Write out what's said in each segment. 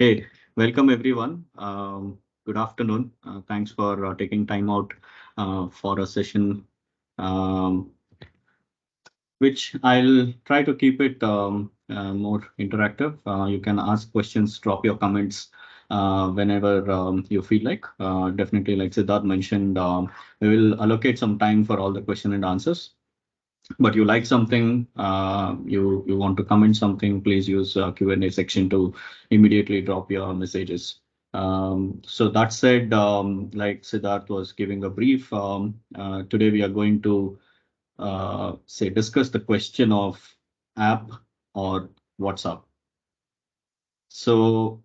Hey, welcome everyone. Good afternoon. Thanks for taking time out for a session, um, which I'll try to keep it more interactive. You can ask questions, drop your comments whenever you feel like. Definitely, like Siddharth mentioned, we will allocate some time for all the question and answers. But you like something, you want to comment something, please use Q&A section to immediately drop your messages. So that said, like Siddharth was giving a brief, today we are going to say discuss the question of app or WhatsApp. So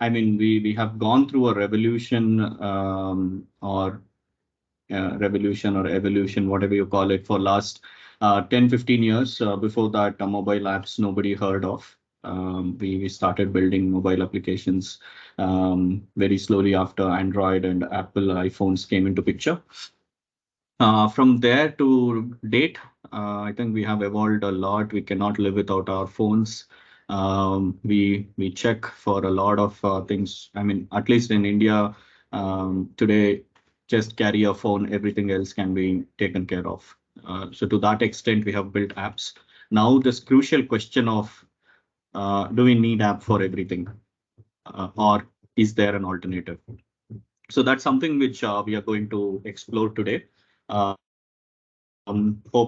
I mean, we have gone through a revolution revolution or evolution, whatever you call it, for last 10, 15 years. Before that, mobile apps nobody heard of. We started building mobile applications very slowly after Android and Apple iPhones came into picture. From there to date, I think we have evolved a lot. We cannot live without our phones. We check for a lot of things. I mean, at least in India today, just carry a phone. Everything else can be taken care of. So to that extent, we have built apps. Now, this crucial question of do we need app for everything, or is there an alternative? So that's something which we are going to explore today. Hope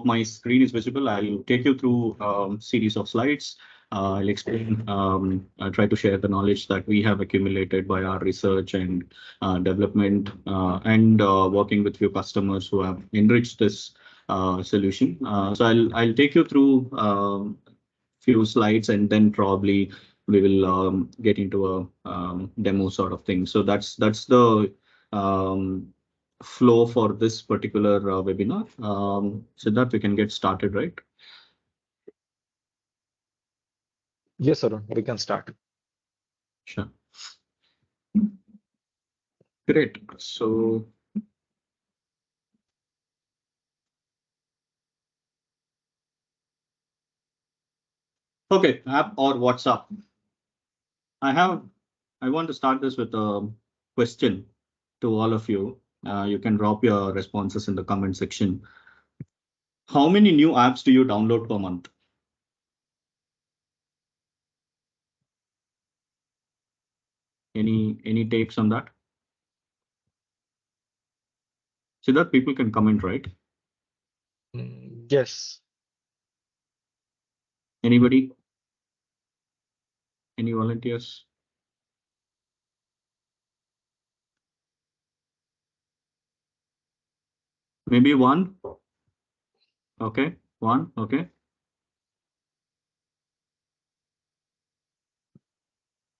my screen is visible. I'll take you through series of slides. I'll explain, I'll try to share the knowledge that we have accumulated by our research and development and working with few customers who have enriched this solution. So I'll take you through few slides and then probably we will get into a demo sort of thing. So that's the um, flow for this particular webinar. So that we can get started, right? Yes, Arun, we can start. Sure. Great. So okay, app or WhatsApp. I want to start this with a question to all of you. You can drop your responses in the comment section. How many new apps do you download per month? Any takes on that? So that people can comment, right? Yes. Anybody? Any volunteers? Maybe one. Okay, one. Okay.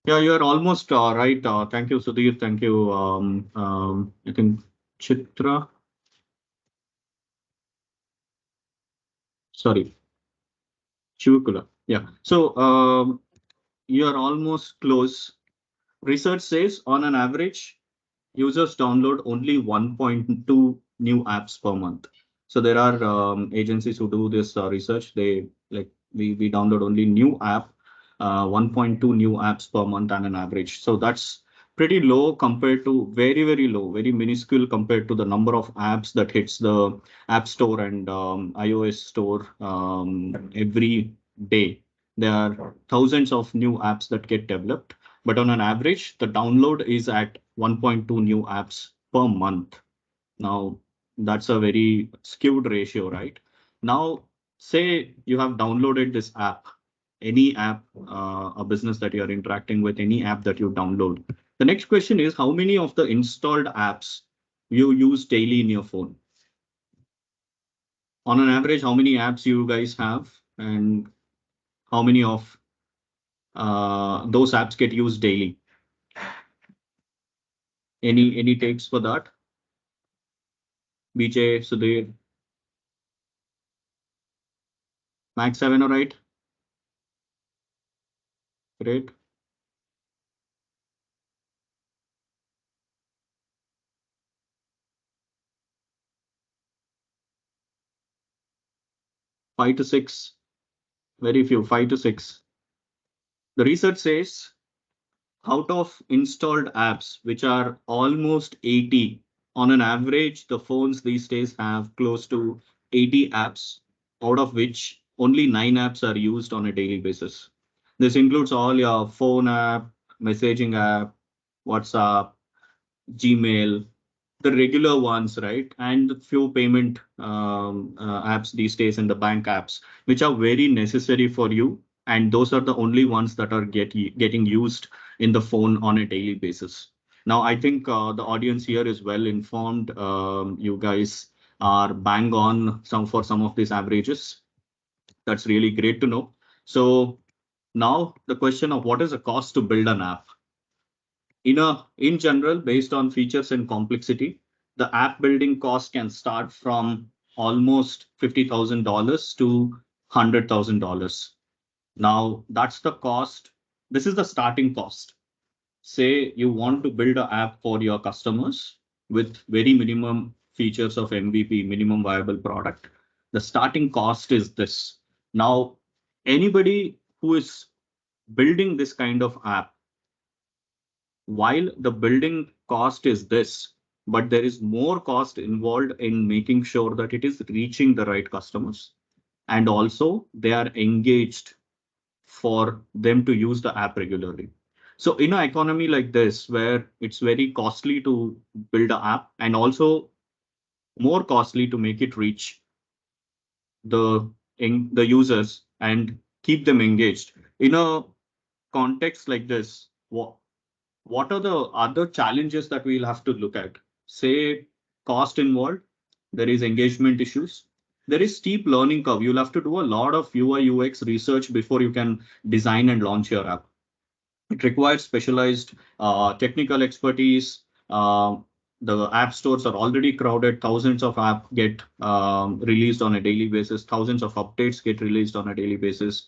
Yeah, you're almost right. Thank you, Sudhir. Thank you. I think Chitra. Sorry, Chivukula. Yeah. So you're almost close. Research says on an average, users download only 1.2 new apps per month. So there are agencies who do this research. They like we download only new app, 1.2 new apps per month on an average. So that's pretty low compared to very low, very minuscule compared to the number of apps that hits the App Store and iOS store every day. There are thousands of new apps that get developed, but on an average, the download is at 1.2 new apps per month. Now, that's a very skewed ratio, right? Now, say you have downloaded this app, any app, a business that you are interacting with, any app that you download. The next question is how many of the installed apps you use daily in your phone? On an average, how many apps you guys have and how many of those apps get used daily? Any takes for that? BJ, Sudhir, Max 7, all right? Great. 5 to 6, very few, 5 to 6. The research says out of installed apps, which are almost 80, on an average, the phones these days have close to 80 apps, out of which only 9 apps are used on a daily basis. This includes all your phone app, messaging app, WhatsApp, Gmail, the regular ones, right? And a few payment apps these days and the bank apps, which are very necessary for you. And those are the only ones that are getting used in the phone on a daily basis. Now, I think the audience here is well informed. You guys are bang on some of these averages. That's really great to know. So now the question of what is the cost to build an app? In general, based on features and complexity, the app building cost can start from almost $50,000 to $100,000. Now, that's the cost. This is the starting cost. Say you want to build an app for your customers with very minimum features of MVP, minimum viable product. The starting cost is this. Now, anybody who is building this kind of app, while the building cost is this, but there is more cost involved in making sure that it is reaching the right customers and also they are engaged for them to use the app regularly. So in an economy like this, where it's very costly to build an app and also more costly to make it reach the the users and keep them engaged in a context like this, what are the other challenges that we'll have to look at? Say cost involved, there is engagement issues, there is steep learning curve. You'll have to do a lot of UI UX research before you can design and launch your app. It requires specialized technical expertise. The app stores are already crowded. Thousands of apps get released on a daily basis. Thousands of updates get released on a daily basis.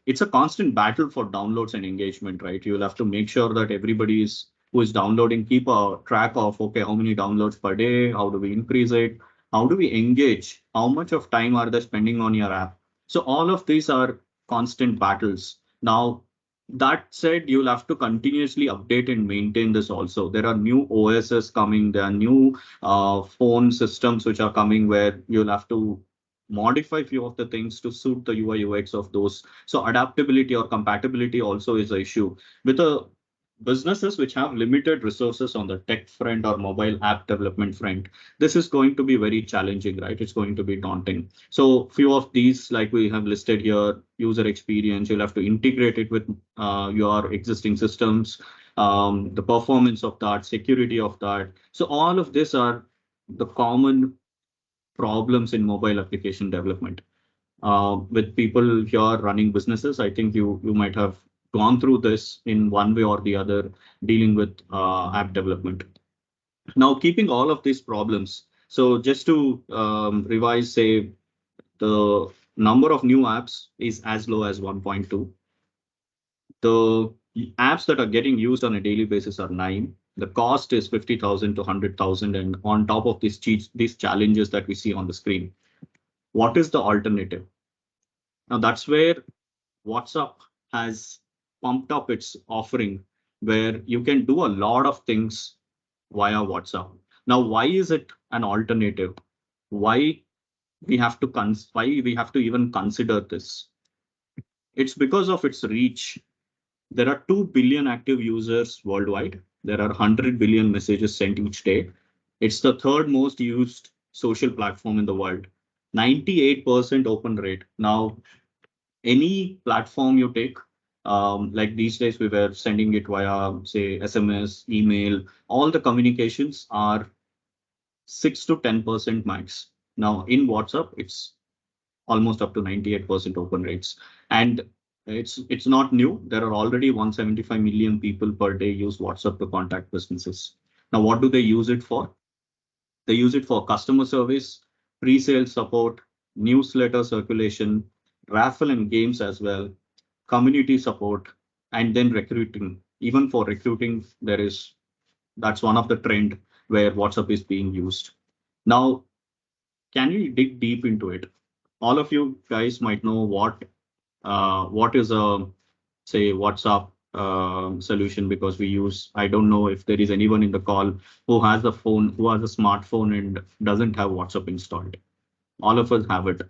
It's a constant battle for downloads and engagement, right? You'll have to make sure that everybody is who is downloading keep a track of, okay, how many downloads per day? How do we increase it? How do we engage? How much of time are they spending on your app? So all of these are constant battles. Now, that said, you'll have to continuously update and maintain this also. There are new OSs coming, there are new phone systems which are coming where you'll have to modify few of the things to suit the UI UX of those. So adaptability or compatibility also is an issue. With a businesses which have limited resources on the tech front or mobile app development front, this is going to be very challenging, right? It's going to be daunting. So few of these, like we have listed here, user experience, you'll have to integrate it with your existing systems, the performance of that, security of that. So all of this are the common problems in mobile application development. With people here running businesses, I think you might have gone through this in one way or the other, dealing with app development. Now, keeping all of these problems, so just to revise, say the number of new apps is as low as 1.2. The apps that are getting used on a daily basis are 9. The cost is 50,000 to 100,000. And on top of these challenges that we see on the screen, what is the alternative? Now, that's where WhatsApp has pumped up its offering where you can do a lot of things via WhatsApp. Now, why is it an alternative? Why why we have to even consider this? It's because of its reach. There are 2 billion active users worldwide. There are 100 billion messages sent each day. It's the third most used social platform in the world. 98% open rate. Now, any platform you take, like these days we were sending it via, say, SMS, email, all the communications are 6 to 10% max. Now, in WhatsApp, it's almost up to 98% open rates. And it's not new. There are already 175 million people per day use WhatsApp to contact businesses. Now, what do they use it for? They use it for customer service, pre-sale support, newsletter circulation, raffle and games as well, community support, and then recruiting. Even for recruiting, that's one of the trend where WhatsApp is being used. Now, can we dig deep into it? All of you guys might know what is a, say, WhatsApp solution because we use, I don't know if there is anyone in the call who has a phone, who has a smartphone and doesn't have WhatsApp installed. All of us have it.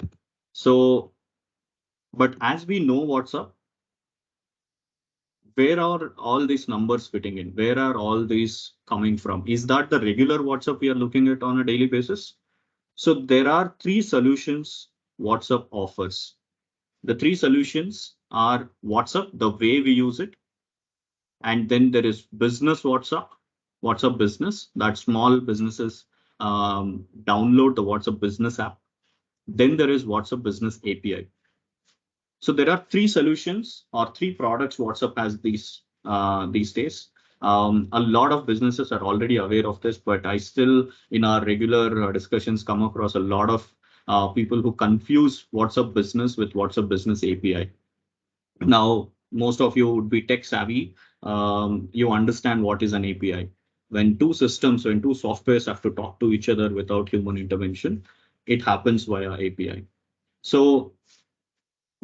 So, but as we know WhatsApp, where are all these numbers fitting in? Where are all these coming from? Is that the regular WhatsApp we are looking at on a daily basis? So there are three solutions WhatsApp offers. The three solutions are WhatsApp, the way we use it. And then there is business WhatsApp, WhatsApp business, that small businesses download the WhatsApp business app. Then there is WhatsApp business API. So there are three solutions or three products WhatsApp has these days. A lot of businesses are already aware of this, but I still, in our regular discussions, come across a lot of people who confuse WhatsApp business with WhatsApp business API. Now, most of you would be tech savvy. You understand what is an API. When two systems, when two softwares have to talk to each other without human intervention, it happens via API. So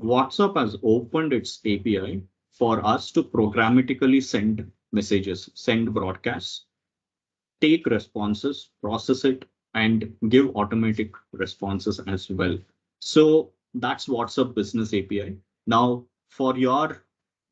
WhatsApp has opened its API for us to programmatically send messages, send broadcasts, take responses, process it, and give automatic responses as well. So that's WhatsApp Business API. Now, for your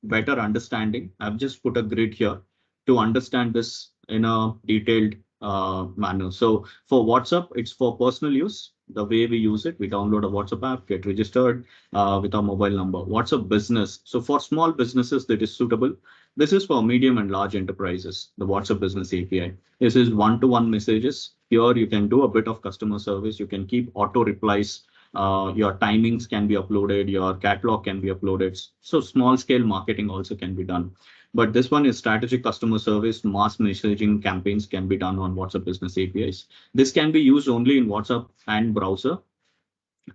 better understanding, I've just put a grid here to understand this in a detailed manner. So for WhatsApp, it's for personal use. The way we use it, we download a WhatsApp app, get registered with our mobile number. WhatsApp Business. So for small businesses, that is suitable. This is for medium and large enterprises, the WhatsApp Business API. This is one-to-one messages. Here you can do a bit of customer service. You can keep auto replies. Your timings can be uploaded. Your catalog can be uploaded. So small scale marketing also can be done. But this one is strategic customer service. Mass messaging campaigns can be done on WhatsApp Business APIs. This can be used only in WhatsApp and browser.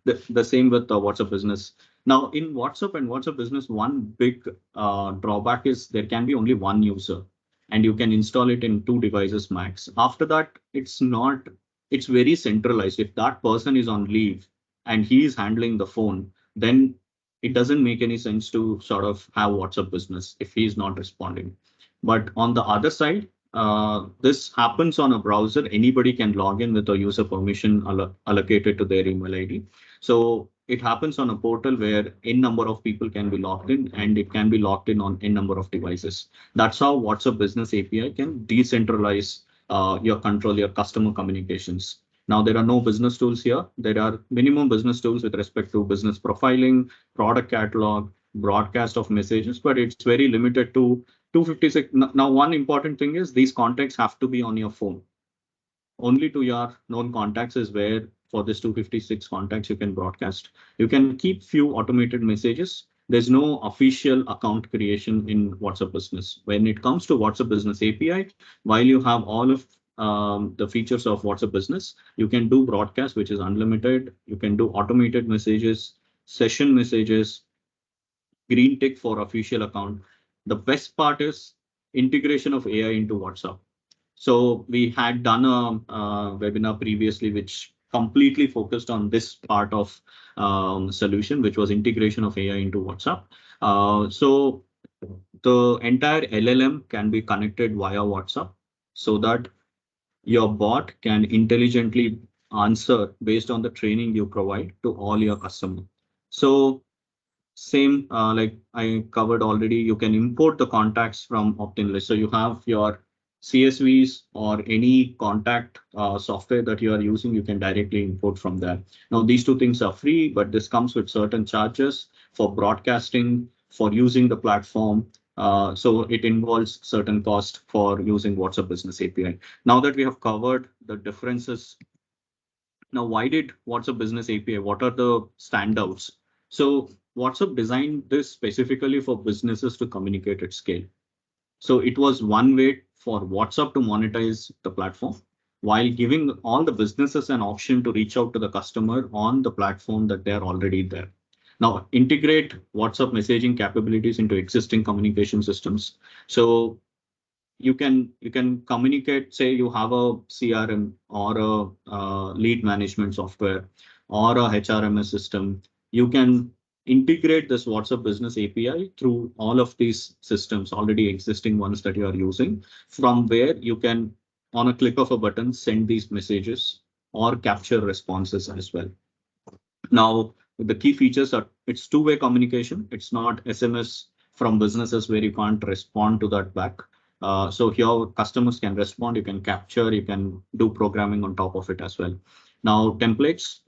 The same with WhatsApp Business. Now, in WhatsApp and WhatsApp Business, one big drawback is there can be only one user, and you can install it in two devices max. After that, it's very centralized. If that person is on leave and he is handling the phone, then it doesn't make any sense to sort of have WhatsApp Business if he is not responding. But on the other side, this happens on a browser. Anybody can log in with a user permission allocated to their email ID. So it happens on a portal where n number of people can be logged in, and it can be logged in on n number of devices. That's how WhatsApp Business API can decentralize your control, your customer communications. Now, there are no business tools here. There are minimum business tools with respect to business profiling, product catalog, broadcast of messages, but it's very limited to 256. Now, one important thing is these contacts have to be on your phone. Only to your known contacts is where for this 256 contacts you can broadcast. You can keep few automated messages. There's no official account creation in WhatsApp Business. When it comes to WhatsApp Business API, while you have all of the features of WhatsApp Business, you can do broadcast, which is unlimited. You can do automated messages, session messages, green tick for official account. The best part is integration of AI into WhatsApp. So we had done a webinar previously, which completely focused on this part of solution, which was integration of AI into WhatsApp. So the entire LLM can be connected via WhatsApp so that your bot can intelligently answer based on the training you provide to all your customers. So same, like I covered already, you can import the contacts from opt-in list. So you have your CSVs or any contact software that you are using, you can directly import from there. Now, these two things are free, but this comes with certain charges for broadcasting, for using the platform. So it involves certain cost for using WhatsApp Business API. Now that we have covered the differences, now, why did WhatsApp Business API? What are the standouts? So WhatsApp designed this specifically for businesses to communicate at scale. So it was one way for WhatsApp to monetize the platform while giving all the businesses an option to reach out to the customer on the platform that they're already there. Now, integrate WhatsApp messaging capabilities into existing communication systems. So you can communicate, say you have a CRM or a lead management software or a HRMS system. You can integrate this WhatsApp Business API through all of these systems, already existing ones that you are using, from where you can, on a click of a button, send these messages or capture responses as well. Now, the key features are it's two-way communication. It's not SMS from businesses where you can't respond to that back. So here customers can respond, you can capture, you can do programming on top of it as well. Now, templates,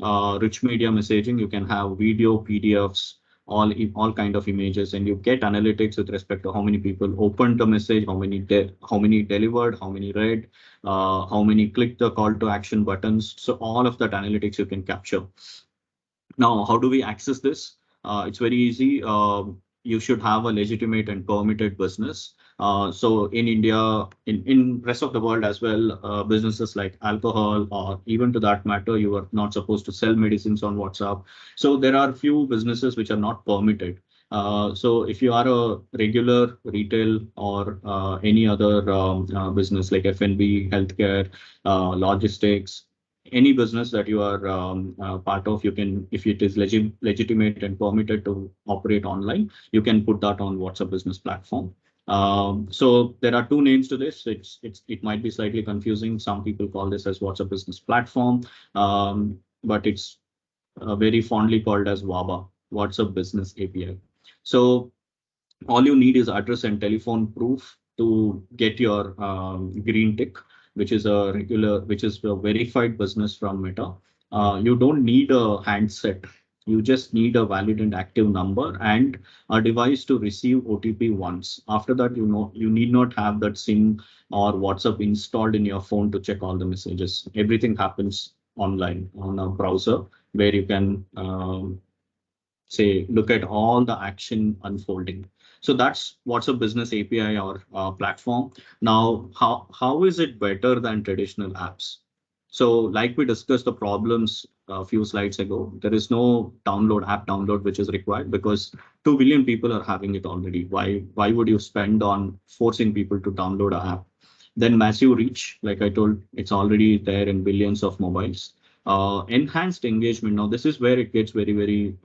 rich media messaging, you can have video, PDFs, all kind of images, and you get analytics with respect to how many people opened the message, how many delivered, how many read, how many clicked the call to action buttons. So all of that analytics you can capture. Now, how do we access this? It's very easy. You should have a legitimate and permitted business. So in India, in rest of the world as well, businesses like alcohol or even to that matter, you are not supposed to sell medicines on WhatsApp. So there are few businesses which are not permitted. So if you are a regular retail or any other business like F&B, healthcare, logistics, any business that you are part of, you can, if it is legitimate and permitted to operate online, you can put that on WhatsApp Business platform. So there are two names to this. It might be slightly confusing. Some people call this as WhatsApp Business platform, but it's very fondly called as WABA, WhatsApp Business API. So all you need is address and telephone proof to get your green tick, which is a verified business from Meta. You don't need a handset. You just need a valid and active number and a device to receive OTP once. After that, you need not have that SIM or WhatsApp installed in your phone to check all the messages. Everything happens online on a browser where you can say look at all the action unfolding. So that's what's a business API or platform. Now, how is it better than traditional apps? So like we discussed the problems a few slides ago, there is no app download which is required because 2 billion people are having it already. Why would you spend on forcing people to download an app? Then massive reach, like I told, it's already there in billions of mobiles. Enhanced engagement. Now, this is where it gets very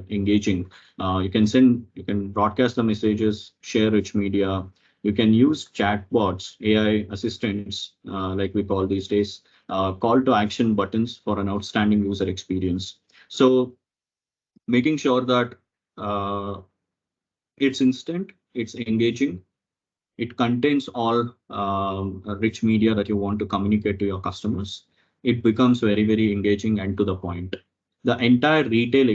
engaging. You can broadcast the messages, share rich media. You can use chatbots, AI assistants, like we call these days, call to action buttons for an outstanding user experience. So making sure that it's instant, it's engaging, it contains all rich media that you want to communicate to your customers. It becomes very engaging and to the point. The entire retail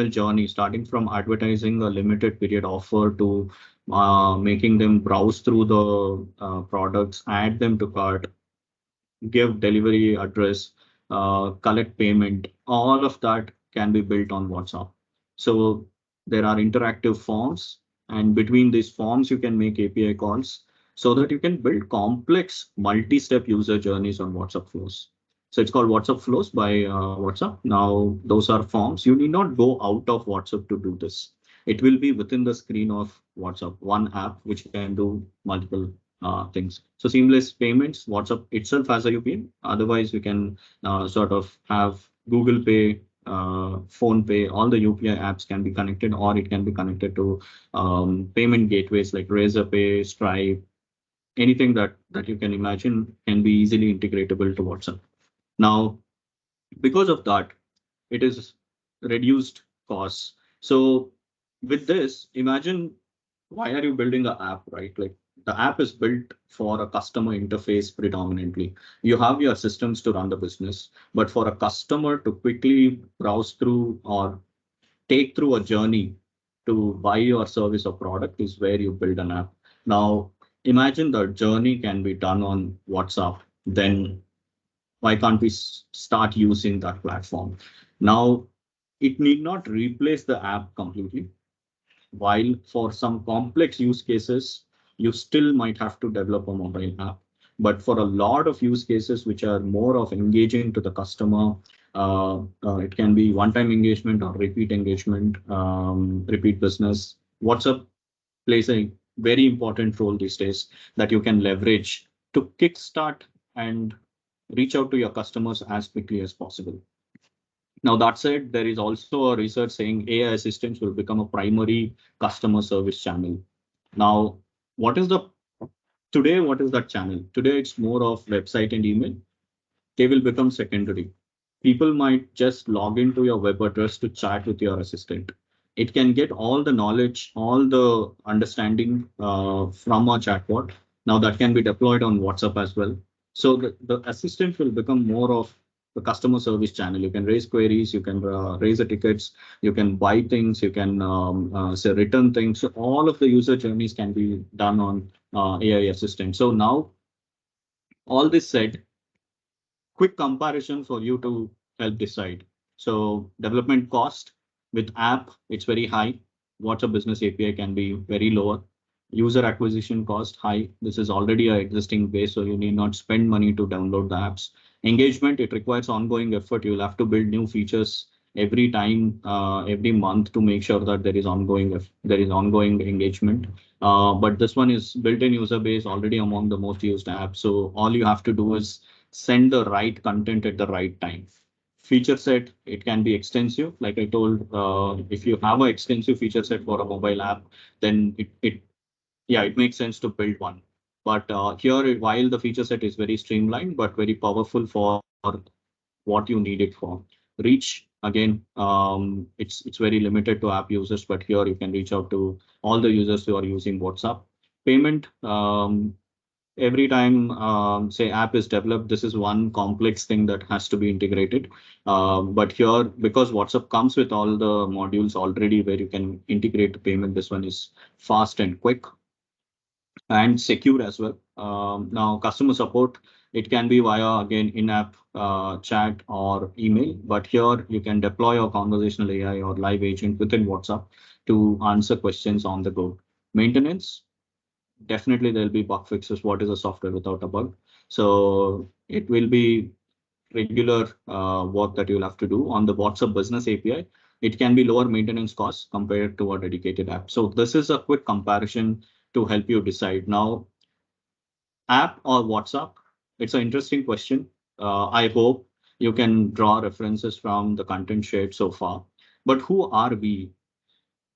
journey, starting from advertising a limited period offer to making them browse through the products, add them to cart, give delivery address, collect payment, all of that can be built on WhatsApp. So there are interactive forms, and between these forms, you can make API calls so that you can build complex multi-step user journeys on WhatsApp flows. So it's called WhatsApp flows by WhatsApp. Now, those are forms. You need not go out of WhatsApp to do this. It will be within the screen of WhatsApp, one app which can do multiple things. So seamless payments, WhatsApp itself has a UPI. Otherwise, we can sort of have Google Pay, Phone Pay, all the UPI apps can be connected, or it can be connected to payment gateways like Razorpay, Stripe, anything that you can imagine can be easily integratable to WhatsApp. Now, because of that, it is reduced costs. So with this, imagine why are you building an app, right? Like the app is built for a customer interface predominantly. You have your systems to run the business, but for a customer to quickly browse through or take through a journey to buy your service or product is where you build an app. Now, imagine the journey can be done on WhatsApp, then why can't we start using that platform? Now, it need not replace the app completely. While for some complex use cases, you still might have to develop a mobile app. But for a lot of use cases which are more of engaging to the customer, it can be one-time engagement or repeat engagement, repeat business. WhatsApp plays a very important role these days that you can leverage to kickstart and reach out to your customers as quickly as possible. Now, that said, there is also a research saying AI assistants will become a primary customer service channel. Now, what is the today? What is that channel? Today, it's more of website and email. They will become secondary. People might just log into your web address to chat with your assistant. It can get all the knowledge, all the understanding from a chatbot. Now that can be deployed on WhatsApp as well. So the assistant will become more of the customer service channel. You can raise queries, you can raise the tickets, you can buy things, you can say return things. So all of the user journeys can be done on AI assistant. So now all this said, quick comparison for you to help decide. So development cost with app, it's very high. WhatsApp Business API can be very lower. User acquisition cost high. This is already an existing base, so you need not spend money to download the apps. Engagement, it requires ongoing effort. You'll have to build new features every time, every month to make sure that there is ongoing engagement. But this one is built-in user base already among the most used apps. So all you have to do is send the right content at the right time. Feature set, it can be extensive. Like I told, if you have an extensive feature set for a mobile app, then yeah, it makes sense to build one. But here, while the feature set is very streamlined, but very powerful for what you need it for. Reach, again, it's very limited to app users, but here you can reach out to all the users who are using WhatsApp. Payment, every time say app is developed, this is one complex thing that has to be integrated, but here, because WhatsApp comes with all the modules already where you can integrate the payment, this one is fast and quick and secure as well. Now customer support, it can be via again in-app chat or email, but here you can deploy a conversational AI or live agent within WhatsApp to answer questions on the go. Maintenance, definitely there'll be bug fixes. What is a software without a bug? So it will be regular work that you'll have to do on the WhatsApp Business API. It can be lower maintenance costs compared to a dedicated app. So this is a quick comparison to help you decide. Now, app or WhatsApp? It's an interesting question. I hope you can draw references from the content shared so far. But who are we?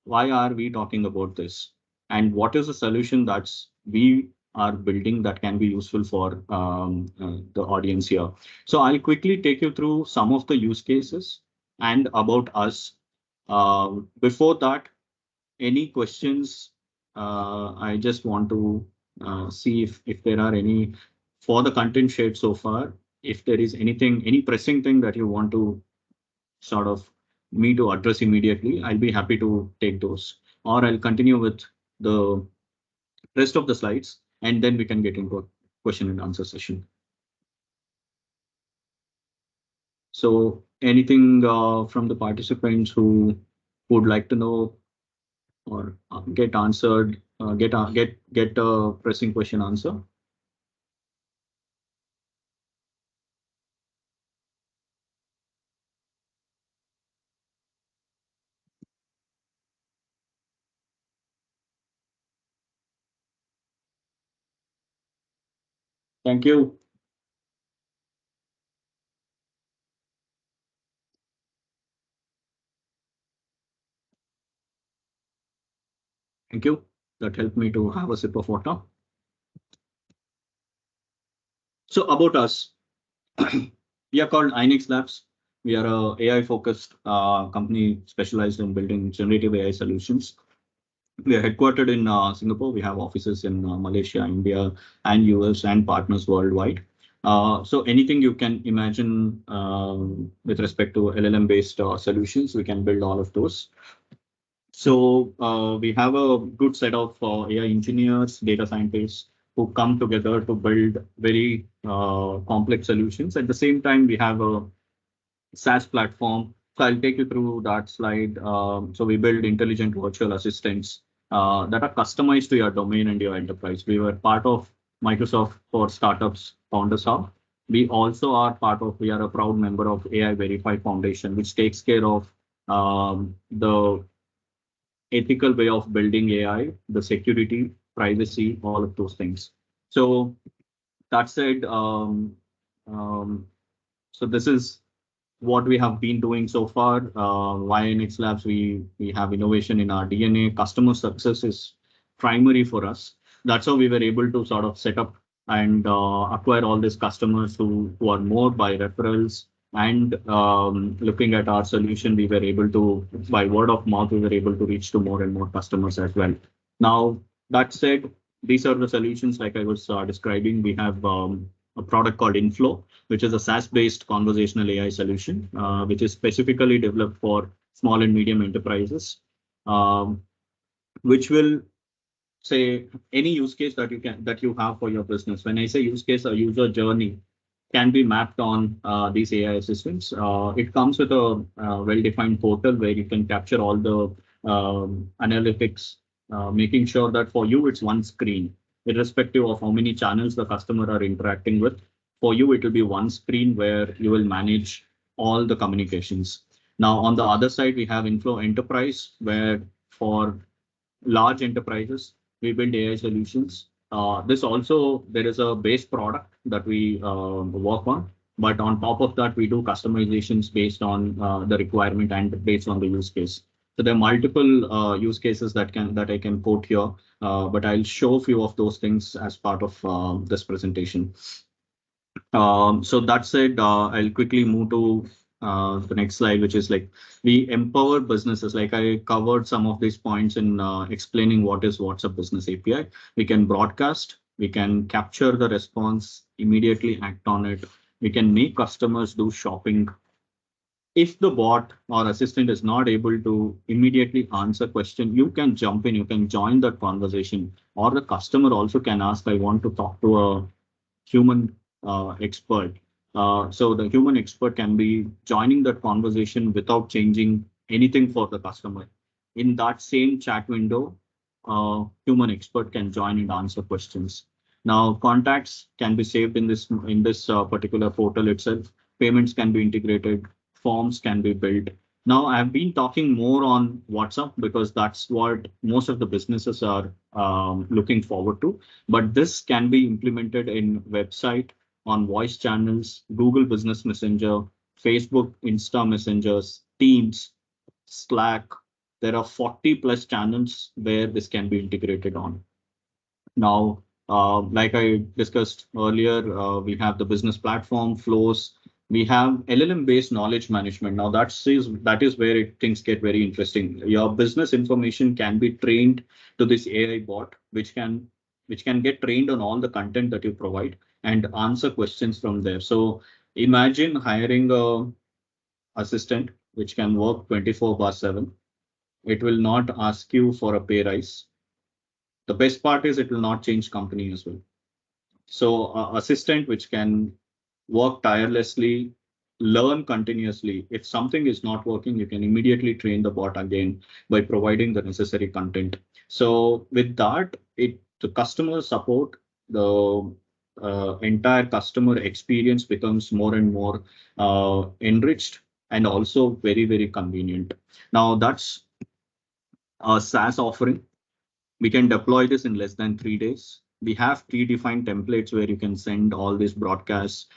Why are we talking about this? And what is the solution that's we are building that can be useful for the audience here? So I'll quickly take you through some of the use cases and about us. Before that, any questions? I just want to see if there are any for the content shared so far. If there is anything, any pressing thing that you want to sort of me to address immediately, I'll be happy to take those. Or I'll continue with the rest of the slides, and then we can get into a question and answer session. So anything from the participants who would like to know or get answered, get a pressing question answer? Thank you. Thank you. That helped me to have a sip of water. So about us, we are called iNextLabs. We are a AI-focused company specialized in building generative AI solutions. We are headquartered in Singapore. We have offices in Malaysia, India, and US, and partners worldwide. So anything you can imagine with respect to LLM-based solutions, we can build all of those. So we have a good set of AI engineers, data scientists who come together to build very complex solutions. At the same time, we have a SaaS platform. So I'll take you through that slide. So we build intelligent virtual assistants that are customized to your domain and your enterprise. We were part of Microsoft for Startups Founders Hub. We are a proud member of AI Verify Foundation, which takes care of the ethical way of building AI, the security, privacy, all of those things. So that said, um, so this is what we have been doing so far. Why iNextLabs, we have innovation in our DNA. Customer success is primary for us. That's how we were able to sort of set up and acquire all these customers who are more by referrals. And looking at our solution, we were able to, by word of mouth, we were able to reach to more and more customers as well. Now, that said, these are the solutions like I was describing. We have a product called Inflow, which is a SaaS-based conversational AI solution, which is specifically developed for small and medium enterprises, um, which will say any use case that you have for your business. When I say use case, a user journey can be mapped on these AI assistants. It comes with a well-defined portal where you can capture all the analytics, making sure that for you it's one screen, irrespective of how many channels the customer are interacting with. For you, it will be one screen where you will manage all the communications. Now, on the other side, we have Inflow Enterprise, where for large enterprises, we build AI solutions. This also, there is a base product that we work on, but on top of that, we do customizations based on the requirement and based on the use case. So there are multiple use cases that I can quote here, but I'll show a few of those things as part of this presentation. So that said, I'll quickly move to the next slide, which is like we empower businesses. Like I covered some of these points in explaining what is WhatsApp Business API. We can broadcast, we can capture the response, immediately act on it. We can make customers do shopping. If the bot or assistant is not able to immediately answer question, you can jump in, you can join that conversation, or the customer also can ask, I want to talk to a human expert. So the human expert can be joining that conversation without changing anything for the customer. In that same chat window, human expert can join and answer questions. Now, contacts can be saved in this particular portal itself. Payments can be integrated. Forms can be built. Now, I've been talking more on WhatsApp because that's what most of the businesses are looking forward to. But this can be implemented in website, on voice channels, Google Business Messenger, Facebook, Insta Messengers, Teams, Slack. There are 40 plus channels where this can be integrated on. Now, like I discussed earlier, we have the business platform flows. We have LLM-based knowledge management. Now, that is where things get very interesting. Your business information can be trained to this AI bot, which can get trained on all the content that you provide and answer questions from there. So imagine hiring a assistant which can work 24/7. It will not ask you for a pay rise. The best part is it will not change company as well. So assistant which can work tirelessly, learn continuously. If something is not working, you can immediately train the bot again by providing the necessary content. So with that, the customer support, the entire customer experience becomes more and more enriched and also very, very convenient. Now that's a SaaS offering. We can deploy this in less than 3 days. We have predefined templates where you can send all these broadcasts,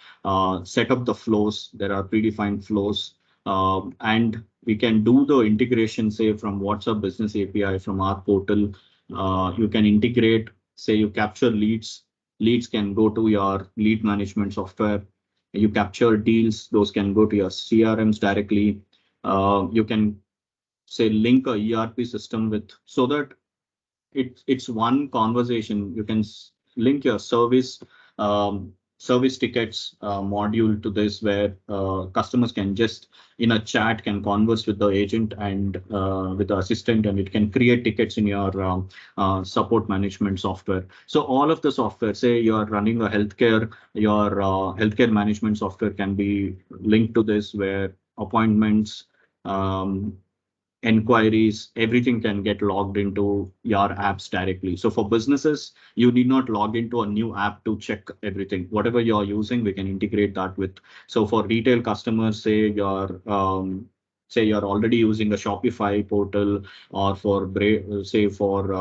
set up the flows. There are predefined flows, and we can do the integration, say from WhatsApp Business API from our portal. You can integrate, say you capture leads. Leads can go to your lead management software. You capture deals, those can go to your CRMs directly. You can say link a ERP system with so that it's one conversation. You can link your service tickets module to this where customers can just in a chat can converse with the agent and with the assistant, and it can create tickets in your support management software. So all of the software, say you're running a healthcare, your healthcare management software can be linked to this where appointments, um, enquiries, everything can get logged into your apps directly. So for businesses, you need not log into a new app to check everything. Whatever you're using, we can integrate that with. So for retail customers, say you're already using a Shopify portal, or for say for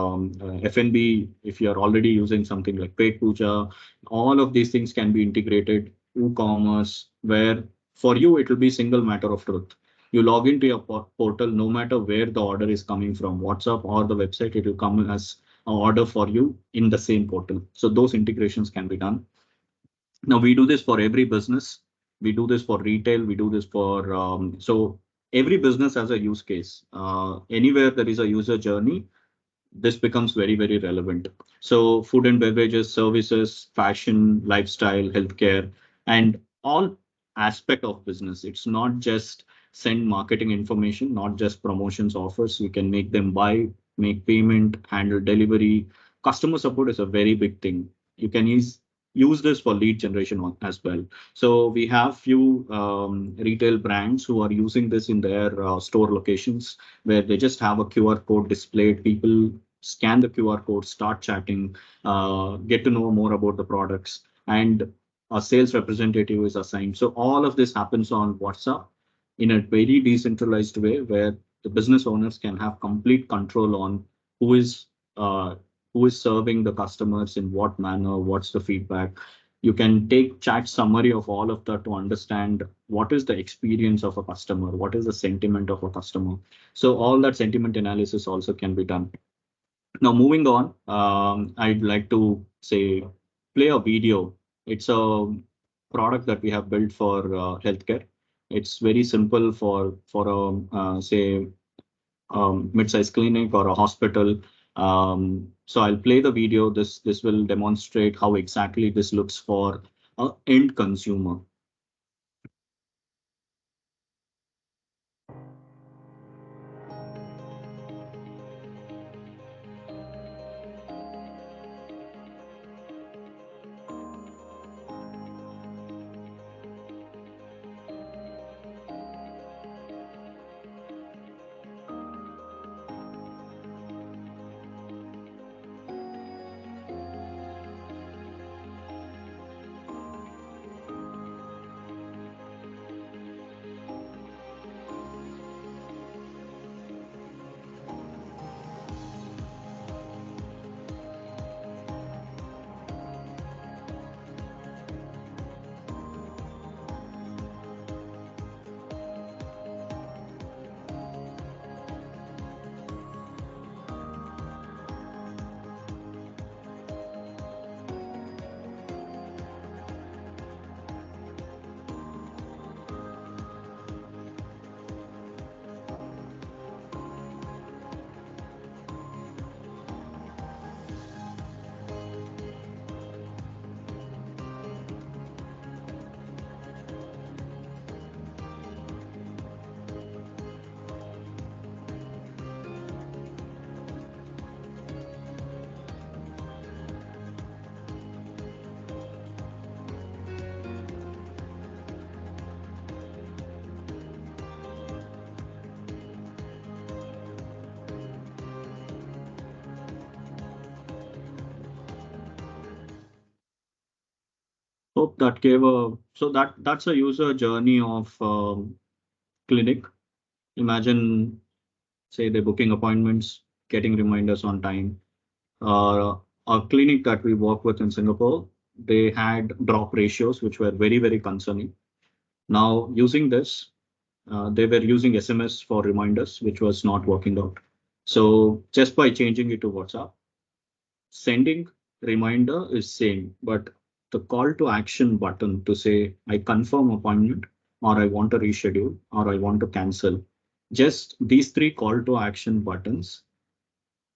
F&B, if you're already using something like Paid Puja, all of these things can be integrated. WooCommerce, where For you, it will be single matter of truth. You log into your portal, no matter where the order is coming from, WhatsApp or the website, it will come as an order for you in the same portal. So those integrations can be done. Now we do this for every business. We do this for retail. We do this for so every business has a use case. Anywhere there is a user journey, this becomes very, very relevant. So food and beverages, services, fashion, lifestyle, healthcare, and all aspect of business. It's not just send marketing information, not just promotions, offers. You can make them buy, make payment, handle delivery. Customer support is a very big thing. You can use this for lead generation as well. So we have few retail brands who are using this in their store locations where they just have a QR code displayed. People scan the QR code, start chatting, get to know more about the products, and a sales representative is assigned. So all of this happens on WhatsApp in a very decentralized way where the business owners can have complete control on who is uh, who is serving the customers in what manner, what's the feedback. You can take chat summary of all of that to understand what is the experience of a customer, what is the sentiment of a customer. So all that sentiment analysis also can be done. Now, moving on, I'd like to say play a video. It's a product that we have built for healthcare. It's very simple for a say mid-sized clinic or a hospital. So I'll play the video. This will demonstrate how exactly this looks for an end consumer. Hope that gave a so that's a user journey of clinic. Imagine, say, they're booking appointments, getting reminders on time. A clinic that we work with in Singapore, they had drop ratios which were very, very concerning. Now, using this, they were using SMS for reminders, which was not working out. So just by changing it to WhatsApp, sending reminder is same, but the call to action button to say, I confirm appointment, or I want to reschedule, or I want to cancel, just these three call to action buttons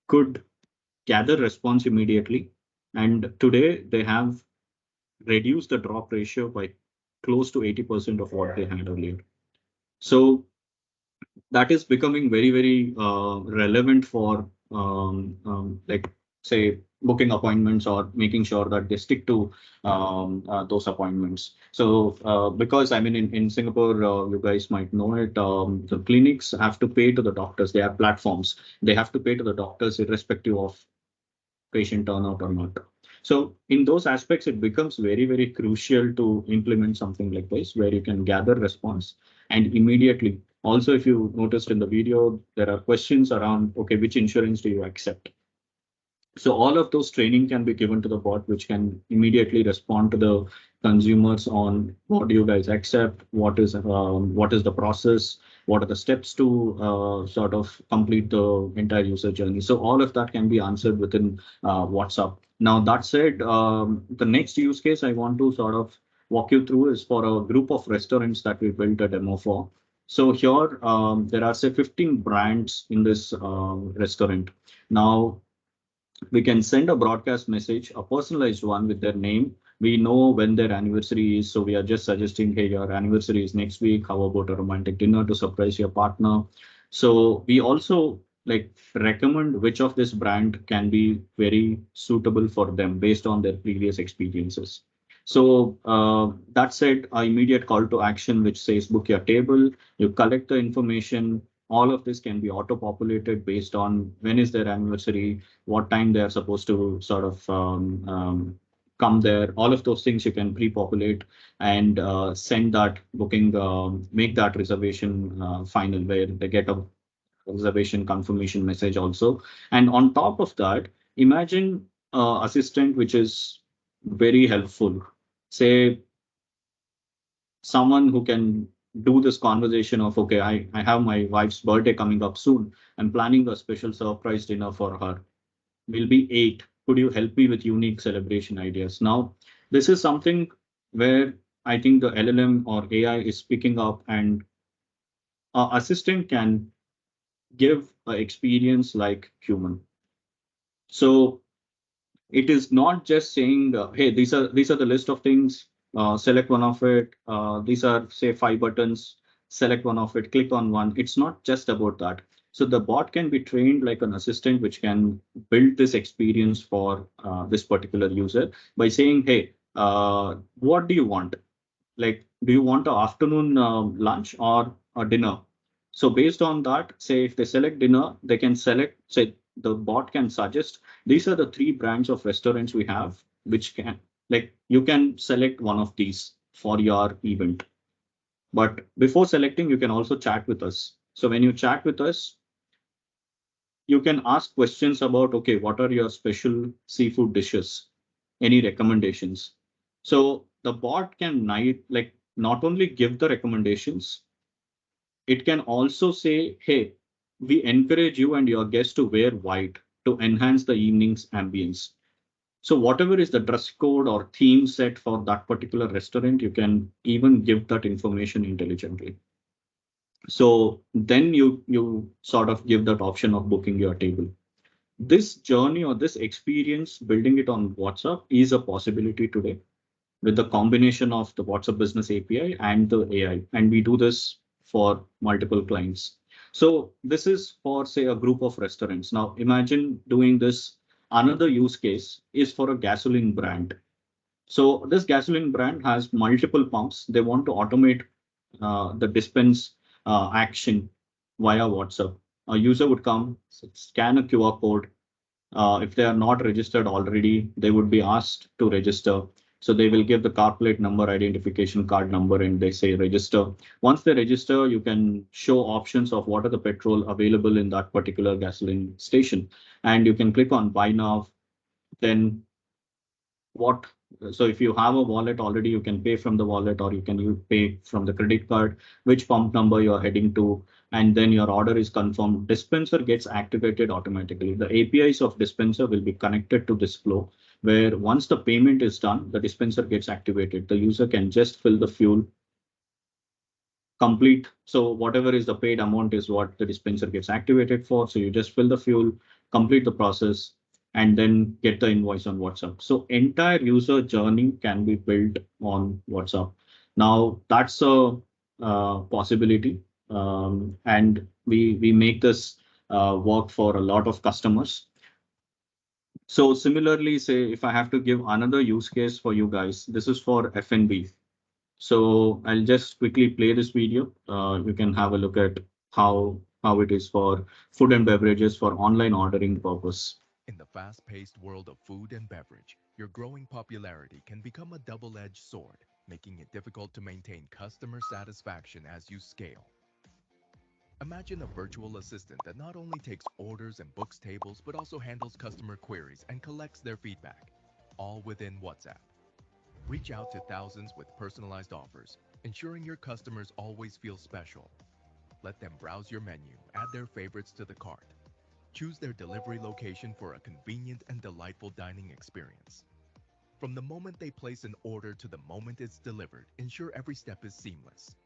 could gather response immediately. And today they have reduced the drop ratio by close to 80% of what they had earlier. So that is becoming very, very relevant for like say booking appointments or making sure that they stick to those appointments. So because I mean in Singapore, you guys might know it, the clinics have to pay to the doctors. They have platforms. They have to pay to the doctors irrespective of patient turnout or not. So in those aspects, it becomes very, very crucial to implement something like this, where you can gather response and immediately. Also, if you noticed in the video, there are questions around, okay, which insurance do you accept? So all of those training can be given to the bot, which can immediately respond to the consumers on what do you guys accept, what is the process, what are the steps to sort of complete the entire user journey. So all of that can be answered within WhatsApp. Now that said, the next use case I want to sort of walk you through is for a group of restaurants that we built a demo for. So here there are say 15 brands in this restaurant. Now we can send a broadcast message, a personalized one with their name. We know when their anniversary is, so we are just suggesting, hey, your anniversary is next week. How about a romantic dinner to surprise your partner? So we also like recommend which of this brand can be very suitable for them based on their previous experiences. So that said, our immediate call to action, which says book your table, you collect the information. All of this can be auto-populated based on when is their anniversary, what time they are supposed to sort of come there. All of those things you can pre-populate and send that booking, make that reservation final, where they get a reservation confirmation message also. And on top of that, imagine assistant which is very helpful. Say someone who can do this conversation of, okay, I have my wife's birthday coming up soon. I'm planning a special surprise dinner for her, will be 8. Could you help me with unique celebration ideas? Now, this is something where I think the LLM or AI is picking up, and our assistant can give an experience like human. So it is not just saying, hey, these are the list of things, select one of it. These are say 5 buttons, select one of it, click on one. It's not just about that. So the bot can be trained like an assistant, which can build this experience for this particular user by saying, hey, what do you want? Like, do you want an afternoon lunch or a dinner? So based on that, say if they select dinner, they can select, say the bot can suggest these are the 3 brands of restaurants we have, which can, like, you can select one of these for your event. But before selecting, you can also chat with us. So when you chat with us, you can ask questions about, okay, what are your special seafood dishes? Any recommendations? So the bot can like not only give the recommendations, it can also say, hey, we encourage you and your guests to wear white to enhance the evening's ambience. So whatever is the dress code or theme set for that particular restaurant, you can even give that information intelligently. So then you sort of give that option of booking your table. This journey or this experience, building it on WhatsApp, is a possibility today with the combination of the WhatsApp Business API and the AI. And we do this for multiple clients. So this is for, say, a group of restaurants. Now imagine doing this. Another use case is for a gasoline brand. So this gasoline brand has multiple pumps. They want to automate the dispense action via WhatsApp. A user would come, scan a QR code, if they are not registered already, they would be asked to register. So they will give the car plate number, identification card number, and they say register. Once they register, you can show options of what are the petrol available in that particular gasoline station. And you can click on buy now. Then what so if you have a wallet already, you can pay from the wallet, or you can pay from the credit card, which pump number you're heading to, and then your order is confirmed. Dispenser gets activated automatically. The APIs of dispenser will be connected to this flow, where once the payment is done, the dispenser gets activated. The user can just fill the fuel, complete. So whatever is the paid amount is what the dispenser gets activated for. So you just fill the fuel, complete the process, and then get the invoice on WhatsApp. So entire user journey can be built on WhatsApp. Now that's a possibility, and we make this work for a lot of customers. So similarly, say if I have to give another use case for you guys, this is for F&B. So I'll just quickly play this video. You can have a look at how it is for food and beverages for online ordering purpose. In the fast paced world of food and beverage, your growing popularity can become a double edged sword, making it difficult to maintain customer satisfaction as you scale. Imagine a virtual assistant that not only takes orders and books tables, but also handles customer queries and collects their feedback, all within WhatsApp. Reach out to thousands with personalized offers, ensuring your customers always feel special. Let them browse your menu, add their favorites to the cart, choose their delivery location for a convenient and delightful dining experience. From the moment they place an order to the moment it's delivered, ensure every step is seamless.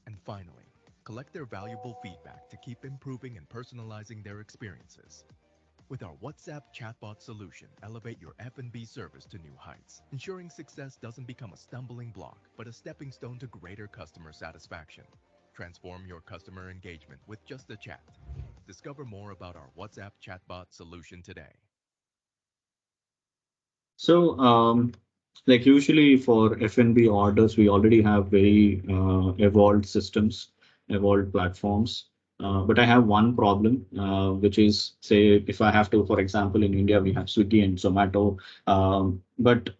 And finally, collect their valuable feedback to keep improving and personalizing their experiences. With our WhatsApp chatbot solution, elevate your F&B service to new heights, ensuring success doesn't become a stumbling block, but a stepping stone to greater customer satisfaction. Transform your customer engagement with just a chat. Discover more about our WhatsApp chatbot solution today. So, like usually for F&B orders, we already have very evolved systems, evolved platforms. But I have one problem, which is, say, if I have to, for example, in India, we have Swiggy and Zomato, but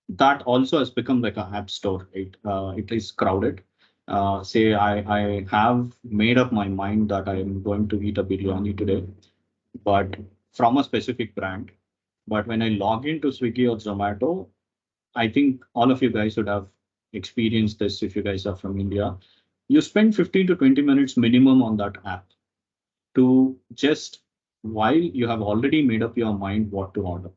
that also has become like a app store, right? It is crowded. Say I have made up my mind that I'm going to eat a biryani today, but from a specific brand. But when I log into Swiggy or Zomato, I think all of you guys would have experienced this if you guys are from India. You spend 15 to 20 minutes minimum on that app to just while you have already made up your mind what to order.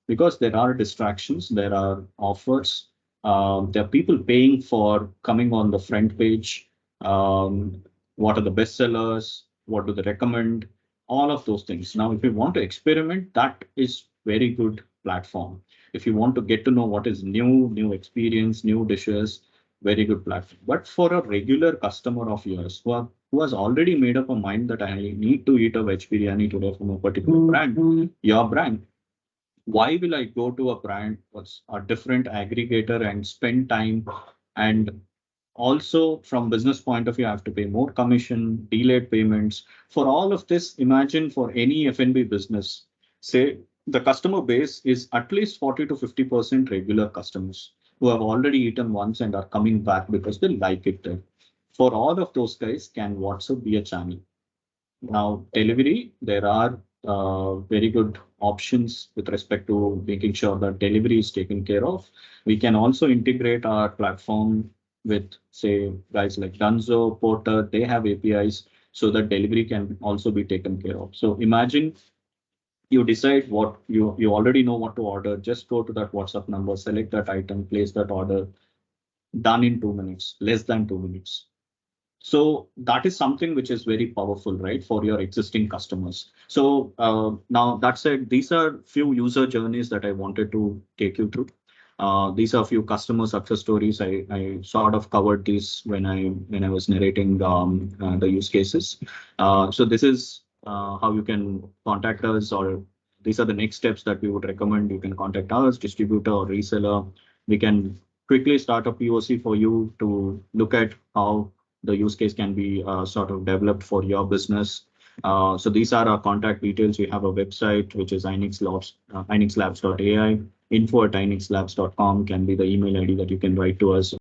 Because there are distractions, there are offers, there are people paying for coming on the front page. What are the bestsellers? What do they recommend? All of those things. Now, if you want to experiment, that is very good platform. If you want to get to know what is new, new experience, new dishes, very good platform. But for a regular customer of yours who has already made up a mind that I need to eat a veg biryani today from a particular brand, your brand, why will I go to a brand what's a different aggregator and spend time? And also from business point of view, I have to pay more commission, delayed payments. For all of this, imagine for any F&B business, say the customer base is at least 40 to 50% regular customers who have already eaten once and are coming back because they like it there. For all of those guys, can WhatsApp be a channel? Now, delivery, there are very good options with respect to making sure that delivery is taken care of. We can also integrate our platform with, say, guys like Dunzo, Porter, they have APIs so that delivery can also be taken care of. So imagine you decide what you already know what to order. Just go to that WhatsApp number, select that item, place that order, done in 2 minutes, less than 2 minutes. So that is something which is very powerful, right, for your existing customers. So now that said, these are few user journeys that I wanted to take you through. These are a few customer success stories. I sort of covered these when I was narrating the use cases. So this is how you can contact us, or these are the next steps that we would recommend. You can contact us, distributor or reseller. We can quickly start a POC for you to look at how the use case can be sort of developed for your business. So these are our contact details. We have a website, which is iNextLabs, iNextLabs.ai. Info@iNextLabs.com can be the email ID that you can write to us.